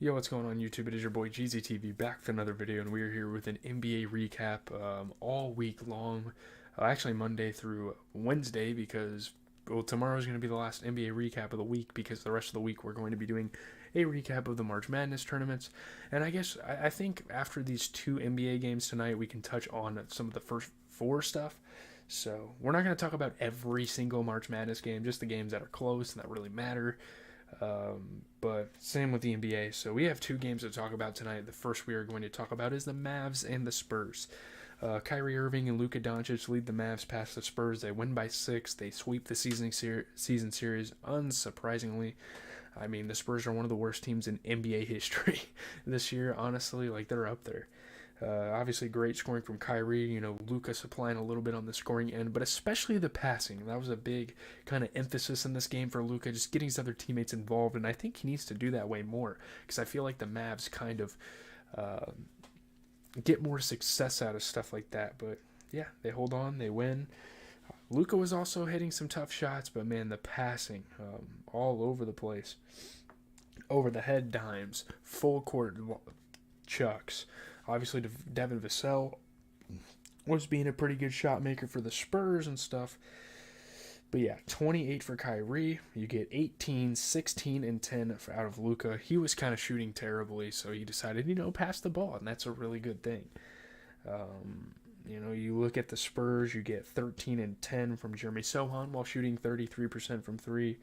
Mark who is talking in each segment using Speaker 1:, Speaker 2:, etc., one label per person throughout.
Speaker 1: Yo, what's going on YouTube? It is your boy GZTV back with another video, and we are here with an NBA recap all week long. Actually, Monday through Wednesday, because tomorrow is going to be the last NBA recap of the week. Because the rest of the week we're going to be doing a recap of the March Madness tournaments. And I think after these two NBA games tonight, we can touch on some of the first four stuff. So we're not going to talk about every single March Madness game, just the games that are close and that really matter. But same with the NBA. So we have two games to talk about tonight. The first we are going to talk about is the Mavs and the Spurs. Kyrie Irving and Luka Doncic lead the Mavs past the Spurs. They win by 6. They sweep the season series, unsurprisingly. I mean, the Spurs are one of the worst teams in NBA history this year, honestly. Like, they're up there. Obviously, great scoring from Kyrie. Luka supplying a little bit on the scoring end, but especially the passing. That was a big kind of emphasis in this game for Luka, just getting his other teammates involved, and I think he needs to do that way more because I feel like the Mavs kind of get more success out of stuff like that. But yeah, they hold on, they win. Luka was also hitting some tough shots, but man, the passing all over the place. Over the head dimes, full court chucks. Obviously, Devin Vassell was being a pretty good shot maker for the Spurs and stuff. But yeah, 28 for Kyrie. You get 18, 16, and 10 out of Luka. He was kind of shooting terribly, so he decided, pass the ball, and that's a really good thing. You look at the Spurs, you get 13 and 10 from Jeremy Sohan while shooting 33% from 3,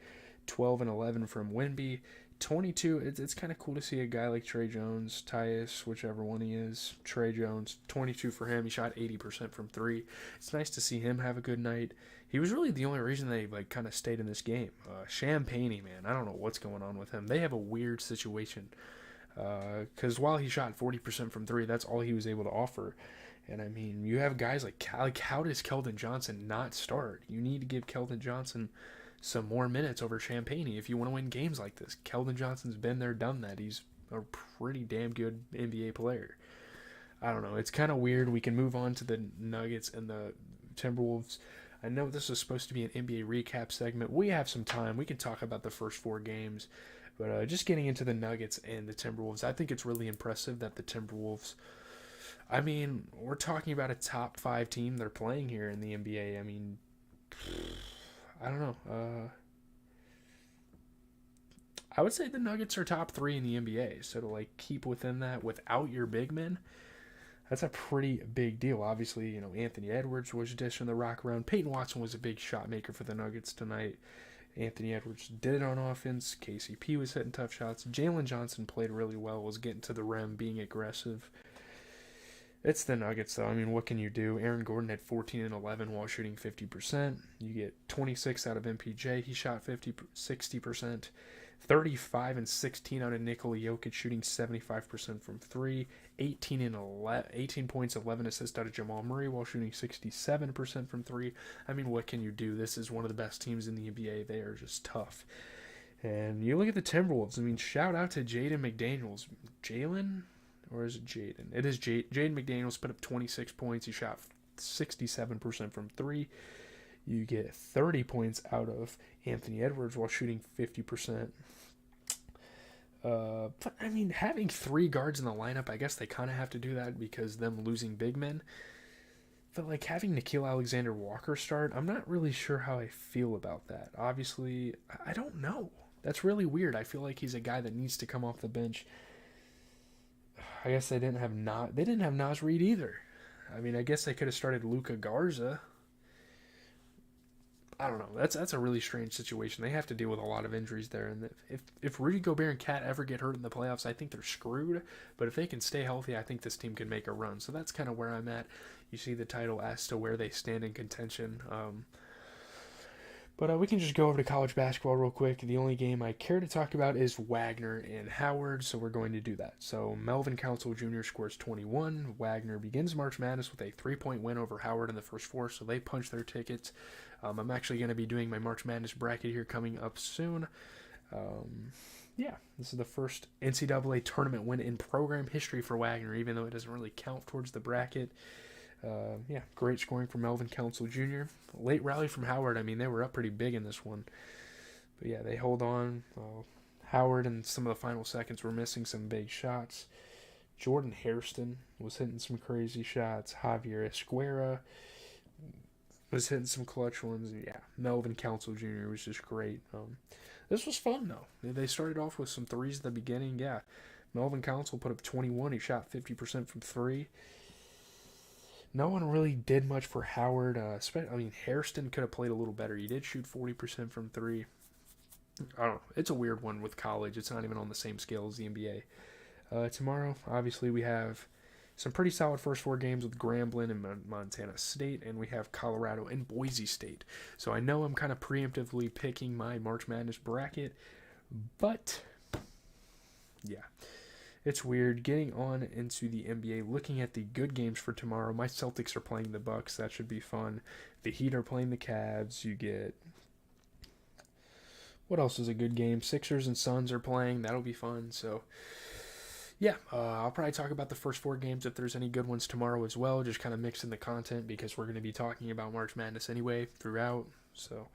Speaker 1: 12 and 11 from Wemby. 22, it's kind of cool to see a guy like Trey Jones, Tyus, whichever one he is, Trey Jones, 22 for him. He shot 80% from 3. It's nice to see him have a good night. He was really the only reason they kind of stayed in this game. Champagne, man, I don't know what's going on with him. They have a weird situation because while he shot 40% from 3, that's all he was able to offer. And I mean, you have guys like how does Keldon Johnson not start? You need to give Keldon Johnson some more minutes over Champagne if you want to win games like this. Keldon Johnson's been there, done that. He's a pretty damn good NBA player. I don't know. It's kind of weird. We can move on to the Nuggets and the Timberwolves. I know this is supposed to be an NBA recap segment. We have some time. We can talk about the first 4 games. But just getting into the Nuggets and the Timberwolves, I think it's really impressive that the Timberwolves, I mean, we're talking about a top 5 team they're playing here in the NBA. I mean, I don't know. I would say the Nuggets are top 3 in the NBA. So to keep within that without your big men, that's a pretty big deal. Obviously, Anthony Edwards was dishing the rock around. Peyton Watson was a big shot maker for the Nuggets tonight. Anthony Edwards did it on offense. KCP was hitting tough shots. Jalen Johnson played really well, was getting to the rim, being aggressive. It's the Nuggets, though. I mean, what can you do? Aaron Gordon had 14 and 11 while shooting 50%. You get 26 out of MPJ. He shot 60%. 35 and 16 out of Nikola Jokic, shooting 75% from 3. 18 points, 11 assists out of Jamal Murray while shooting 67% from 3. I mean, what can you do? This is one of the best teams in the NBA. They are just tough. And you look at the Timberwolves. I mean, shout out to Jaden McDaniels. Jalen? Or is it Jaden? It is Jaden McDaniels put up 26 points. He shot 67% from 3. You get 30 points out of Anthony Edwards while shooting 50%. But, I mean, having 3 guards in the lineup, I guess they kind of have to do that because them losing big men. But, having Nickeil Alexander-Walker start, I'm not really sure how I feel about that. Obviously, I don't know. That's really weird. I feel like he's a guy that needs to come off the bench. I guess they didn't have Naz Reid either. I mean, I guess they could have started Luka Garza. I don't know. That's a really strange situation. They have to deal with a lot of injuries there, and if Rudy Gobert and Cat ever get hurt in the playoffs, I think they're screwed. But if they can stay healthy, I think this team can make a run. So that's kind of where I'm at. You see the title as to where they stand in contention. But we can just go over to college basketball real quick. The only game I care to talk about is Wagner and Howard, so we're going to do that. So Melvin Council Jr. scores 21. Wagner begins March Madness with a 3-point win over Howard in the first 4, so they punch their tickets. I'm actually going to be doing my March Madness bracket here coming up soon. This is the first NCAA tournament win in program history for Wagner, even though it doesn't really count towards the bracket. Great scoring from Melvin Council Jr. Late rally from Howard. I mean, they were up pretty big in this one. But yeah, they hold on. Howard in some of the final seconds were missing some big shots. Jordan Hairston was hitting some crazy shots. Javier Esquera was hitting some clutch ones. Yeah, Melvin Council Jr. was just great. This was fun, though. They started off with some threes at the beginning. Yeah, Melvin Council put up 21. He shot 50% from three. No one really did much for Howard. Hairston could have played a little better. He did shoot 40% from three. I don't know. It's a weird one with college. It's not even on the same scale as the NBA. Tomorrow, obviously, we have some pretty solid first four games with Grambling and Montana State, and we have Colorado and Boise State. So I know I'm kind of preemptively picking my March Madness bracket, but yeah, it's weird. Getting on into the NBA, looking at the good games for tomorrow, my Celtics are playing the Bucks. That should be fun. The Heat are playing the Cavs. You get... What else is a good game? Sixers and Suns are playing. That'll be fun. So, yeah, I'll probably talk about the first four games if there's any good ones tomorrow as well. Just kind of mix in the content because we're going to be talking about March Madness anyway throughout. So,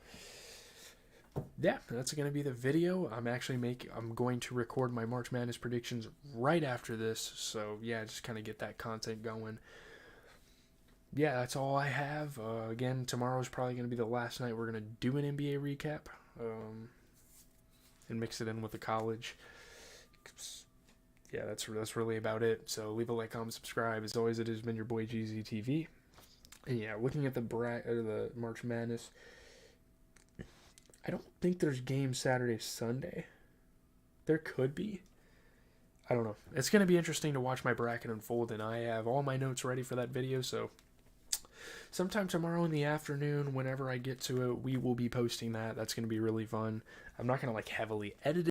Speaker 1: yeah, that's going to be the video. I'm going to record my March Madness predictions right after this. So, yeah, just kind of get that content going. Yeah, that's all I have. Again, tomorrow is probably going to be the last night we're going to do an NBA recap. And mix it in with the college. Yeah, that's really about it. So leave a like, comment, subscribe. As always, it has been your boy GZTV. And yeah, looking at the March Madness, I don't think there's games Saturday, Sunday. There could be. I don't know. It's going to be interesting to watch my bracket unfold, and I have all my notes ready for that video, so sometime tomorrow in the afternoon, whenever I get to it, we will be posting that. That's going to be really fun. I'm not going to heavily edit it.